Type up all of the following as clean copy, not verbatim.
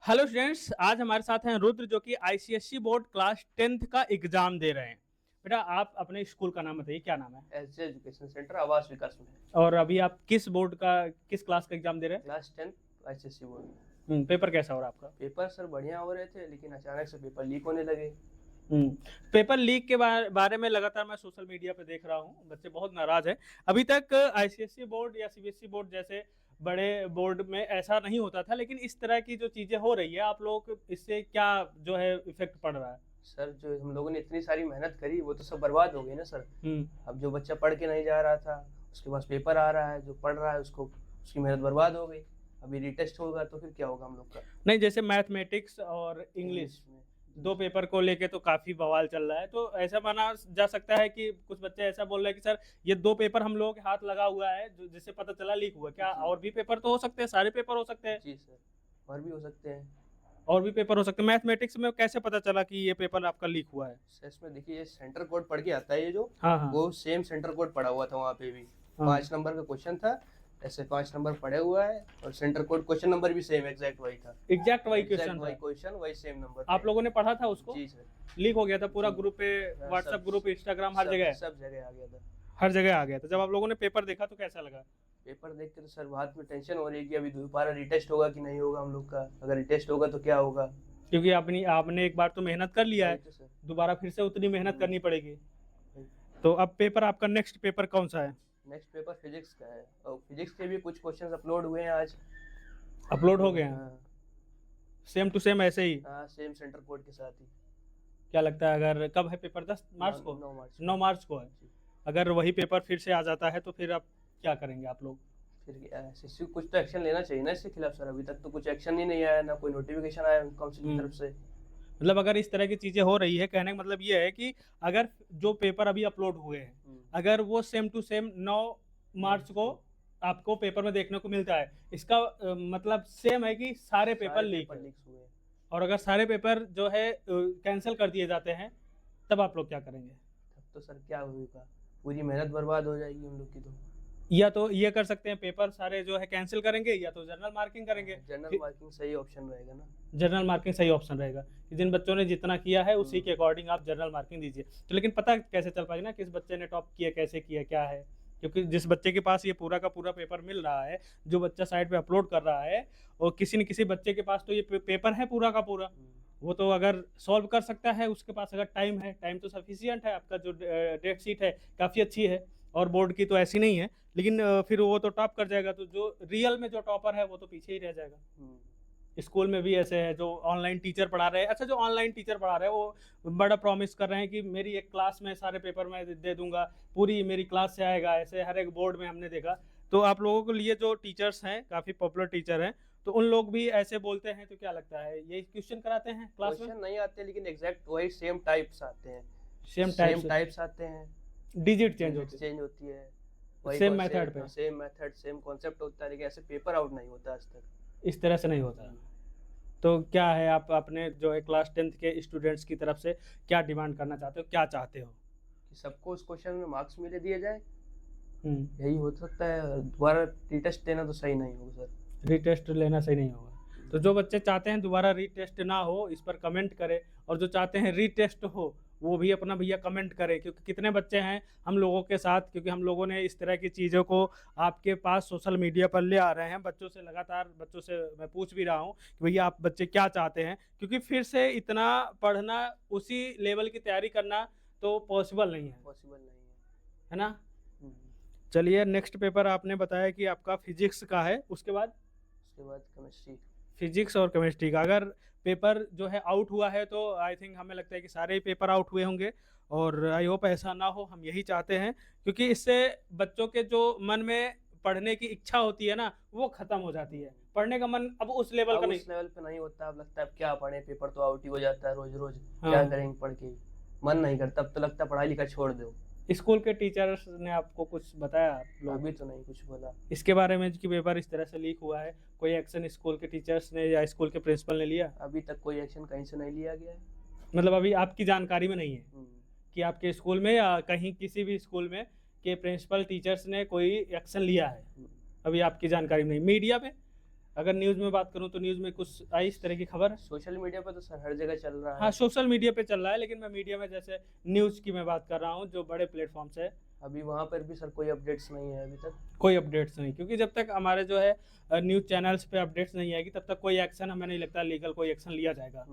Hello students, आज हमारे साथ हैं रुद्र जो कि आईसीएसई बोर्ड क्लास 10th का एग्जाम दे रहे हैं। बेटा, आप अपने स्कूल का नाम बताइए, क्या नाम है? एसजे एजुकेशन सेंटर आवास विकास में। और अभी आप किस बोर्ड का, किस क्लास का एग्जाम दे रहे हैं? Class 10 ICSE board. पेपर कैसा हो रहा है आपका? पेपर सर बढ़िया हो रहे थे, लेकिन अचानक से पेपर लीक होने लगे। पेपर लीक के बारे में लगातार मैं सोशल मीडिया पे देख रहा हूँ, बच्चे बहुत नाराज हैं। अभी तक आईसीएसई बोर्ड या सीबीएसई बोर्ड जैसे बड़े बोर्ड में ऐसा नहीं होता था, लेकिन इस तरह की जो चीजें हो रही है, आप लोग इससे क्या जो है इफेक्ट पड़ रहा है? सर, जो हम लोगों ने इतनी सारी मेहनत करी वो तो सब बर्बाद हो गई ना सर। अब जो बच्चा पढ़ के नहीं जा रहा था, उसके पास पेपर आ रहा है, जो पढ़ रहा है उसको उसकी मेहनत बर्बाद हो गई। अभी रीटेस्ट होगा तो फिर क्या होगा हम लोग का? नहीं, जैसे मैथमेटिक्स और इंग्लिश में दो पेपर को लेके तो काफी बवाल चल रहा है, तो ऐसा माना जा सकता है कि कुछ बच्चे ऐसा बोल रहे हैं कि सर ये दो पेपर हम लोगों के हाथ लगा हुआ है, जो जिससे पता चला लीक हुआ। क्या जी। और भी पेपर तो हो सकते हैं? सारे पेपर हो सकते हैं? जी सर, और भी हो सकते हैं। और भी पेपर हो सकते हैं। मैथमेटिक्स में कैसे पता चला कि ये पेपर आपका लीक हुआ है? सर, इसमें देखिए, ये सेंटर कोड पढ़ के आता है, ये जो हाँ हाँ वो सेम सेंटर कोड पड़ा हुआ था वहाँ पे भी। हाँ। 5 नंबर का क्वेश्चन था, ऐसे 5 नंबर पड़े हुआ है, और सेंटर कोड क्वेश्चन नंबर भी सेम एग्जैक्ट वही था। एग्जैक्ट वही एग्जैक्ट क्वेश्चन वही था? क्वेश्चन वही सेम नंबर। आप लोगों ने पढ़ा था उसको? जी सर। लीक हो गया था पूरा जी। ग्रुप पे? हाँ, व्हाट्सएप सब ग्रुप, इंस्टाग्राम, हर जगह? सब जगह आ गया था। हर जगह आ गया था। जब आप लोगों ने पेपर देखा तो कैसा लगा? पेपर देख के तो सर हाथ में टेंशन हो रही है कि अभी दोबारा रिटेस्ट होगा कि नहीं होगा हम लोग का। अगर रिटेस्ट होगा तो क्या होगा? क्योंकि आपने एक बार तो मेहनत कर लिया है, तो सर दोबारा फिर से उतनी मेहनत करनी पड़ेगी। तो अब पेपर, आपका नेक्स्ट पेपर कौन सा है? नेक्स्ट पेपर फिजिक्स का है, और फिजिक्स के भी कुछ क्वेश्चंस अपलोड हुए हैं आज। अपलोड हो गए हैं? हाँ। सेम टू सेम ऐसे ही? हाँ, सेम सेंटर कोड के साथ ही। क्या लगता है, अगर कब है पेपर? 10 मार्च को? 9 मार्च 9 मार्च को है। जी। अगर वही पेपर फिर से आ जाता है तो फिर आप क्या करेंगे आप लोग? फिर ऐसे कुछ तो एक्शन लेना चाहिए ना इसके खिलाफ सर। अभी तक तो कुछ एक्शन ही नहीं आया, ना कोई नोटिफिकेशन आया काउंसिल की तरफ से। मतलब अगर इस तरह की चीजें हो रही है, कहने का मतलब ये है कि अगर जो पेपर अभी अपलोड हुए हैं, अगर वो सेम टू सेम 9 मार्च को आपको पेपर में देखने को मिलता है, इसका मतलब सेम है कि सारे पेपर लीक हुए। और अगर सारे पेपर जो है कैंसिल कर दिए जाते हैं, तब आप लोग क्या करेंगे? तब तो सर क्या होगा, पूरी मेहनत बर्बाद हो जाएगी हम लोग की। तो या तो ये कर सकते हैं, पेपर सारे जो है कैंसिल करेंगे, या तो जनरल मार्किंग करेंगे। जनरल मार्किंग सही ऑप्शन रहेगा ना? जनरल मार्किंग सही ऑप्शन रहेगा कि जिन बच्चों ने जितना किया है उसी के अकॉर्डिंग आप जनरल मार्किंग दीजिए। तो लेकिन पता कैसे चल पाएगा ना किस बच्चे ने टॉप किया, कैसे किया, क्या है? क्योंकि जिस बच्चे के पास ये पूरा का पूरा पेपर मिल रहा है, जो बच्चा साइड पे अपलोड कर रहा है, और किसी न किसी बच्चे के पास तो ये पेपर है पूरा का पूरा, वो तो अगर सॉल्व कर सकता है, उसके पास अगर टाइम है, टाइम तो सफिशियंट है। आपका जो डेट शीट है काफ़ी अच्छी है, और बोर्ड की तो ऐसी नहीं है, लेकिन फिर वो तो टॉप कर जाएगा। तो जो रियल में जो टॉपर है वो तो पीछे ही रह जाएगा। स्कूल में भी ऐसे है जो ऑनलाइन टीचर पढ़ा रहे हैं। अच्छा, जो ऑनलाइन टीचर पढ़ा रहे हैं वो बड़ा प्रॉमिस कर रहे हैं कि मेरी एक क्लास में सारे पेपर मैं दे दूंगा, पूरी मेरी क्लास से आएगा, ऐसे हर एक बोर्ड में हमने देखा। तो आप लोगों के लिए जो टीचर्स हैं, काफ़ी पॉपुलर टीचर हैं, तो उन लोग भी ऐसे बोलते हैं, तो क्या लगता है ये क्वेश्चन कराते हैं क्लास में? क्वेश्चन नहीं आते, लेकिन एग्जैक्ट वही सेम टाइप्स आते हैं। सेम टाइप्स आते हैं, डिजिट चेंज होती है। सेम मेथड पे, सेम मेथड, सेम कॉन्सेप्ट होता है, लेकिन ऐसे पेपर आउट नहीं होता आज तक। इस तरह से नहीं होता। तो क्या है, आप अपने जो है क्लास 10th के स्टूडेंट्स की तरफ से क्या डिमांड करना चाहते हो, क्या चाहते हो? कि सबको उस क्वेश्चन में मार्क्स मिले दिए जाए, यही हो सकता है। दोबारा रीटेस्ट देना तो सही नहीं होगा सर। रीटेस्ट लेना सही नहीं होगा। तो जो बच्चे चाहते हैं दोबारा रीटेस्ट ना हो, इस पर कमेंट करें, और जो चाहते हैं रीटेस्ट हो वो भी अपना भैया कमेंट करें। क्योंकि कितने बच्चे हैं हम लोगों के साथ, क्योंकि हम लोगों ने इस तरह की चीज़ों को आपके पास सोशल मीडिया पर ले आ रहे हैं। बच्चों से लगातार, बच्चों से मैं पूछ भी रहा हूँ कि भैया आप बच्चे क्या चाहते हैं, क्योंकि फिर से इतना पढ़ना, उसी लेवल की तैयारी करना तो पॉसिबल नहीं है ना? चलिए, नेक्स्ट पेपर आपने बताया कि आपका फिजिक्स का है, उसके बाद केमिस्ट्री। फिजिक्स और केमिस्ट्री का अगर पेपर जो है आउट हुआ है, तो आई थिंक हमें लगता है कि सारे ही पेपर आउट हुए होंगे, और आई होप ऐसा ना हो, हम यही चाहते हैं। क्योंकि इससे बच्चों के जो मन में पढ़ने की इच्छा होती है ना, वो खत्म हो जाती है। पढ़ने का मन अब उस लेवल का नहीं, उस लेवल पे नहीं होता। अब लगता है अब क्या पढ़े, पेपर तो आउट ही हो जाता है रोज रोज। हाँ। क्या करेंगे पढ़ के, मन नहीं करता। अब तो लगता है पढ़ाई लिखाई छोड़ दो। स्कूल के टीचर्स ने आपको कुछ बताया? आप लोग अभी तो नहीं कुछ बोला इसके बारे में कि पेपर इस तरह से लीक हुआ है, कोई एक्शन स्कूल के टीचर्स ने या स्कूल के प्रिंसिपल ने लिया? अभी तक कोई एक्शन कहीं से नहीं लिया गया है। मतलब अभी आपकी जानकारी में नहीं है कि आपके स्कूल में या कहीं किसी भी स्कूल में के प्रिंसिपल टीचर्स ने कोई एक्शन लिया है? अभी आपकी जानकारी में नहीं। मीडिया में अगर न्यूज़ में बात करूं तो न्यूज़ में कुछ आई इस तरह की खबर? सोशल मीडिया पर तो सर हर जगह चल रहा हाँ, है। सोशल मीडिया पे चल रहा है, लेकिन मैं मीडिया में जैसे न्यूज़ की मैं बात कर रहा हूँ जो बड़े प्लेटफॉर्म्स है, अभी वहाँ पर भी सर कोई अपडेट्स नहीं है अभी तक। कोई अपडेट्स नहीं, क्योंकि जब तक हमारे जो है न्यूज़ चैनल्स पे अपडेट्स नहीं आएगी तब तक कोई एक्शन हमें नहीं लगता लीगल कोई एक्शन लिया जाएगा।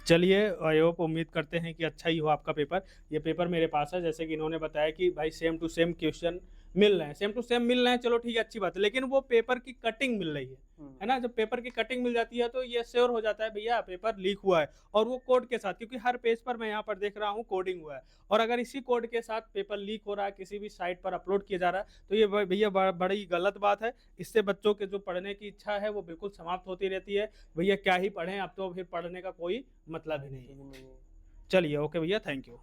चलिए, आई होप, उम्मीद करते हैं कि अच्छा ही हो आपका पेपर। ये पेपर मेरे पास है, जैसे कि इन्होंने बताया कि भाई सेम टू सेम क्वेश्चन मिल रहे हैं, सेम टू सेम मिल रहे हैं, चलो ठीक है, अच्छी बात है, लेकिन वो पेपर की कटिंग मिल रही है ना। जब पेपर की कटिंग मिल जाती है तो ये श्योर हो जाता है भैया पेपर लीक हुआ है, और वो कोड के साथ, क्योंकि हर पेज पर मैं यहाँ पर देख रहा हूँ कोडिंग हुआ है, और अगर इसी कोड के साथ पेपर लीक हो रहा है, किसी भी साइट पर अपलोड किया जा रहा है, तो ये भैया बड़ी गलत बात है। इससे बच्चों के जो पढ़ने की इच्छा है वो बिल्कुल समाप्त होती रहती है। भैया क्या ही पढ़ें, अब तो फिर पढ़ने का कोई मतलब ही नहीं है। चलिए, ओके भैया, थैंक यू।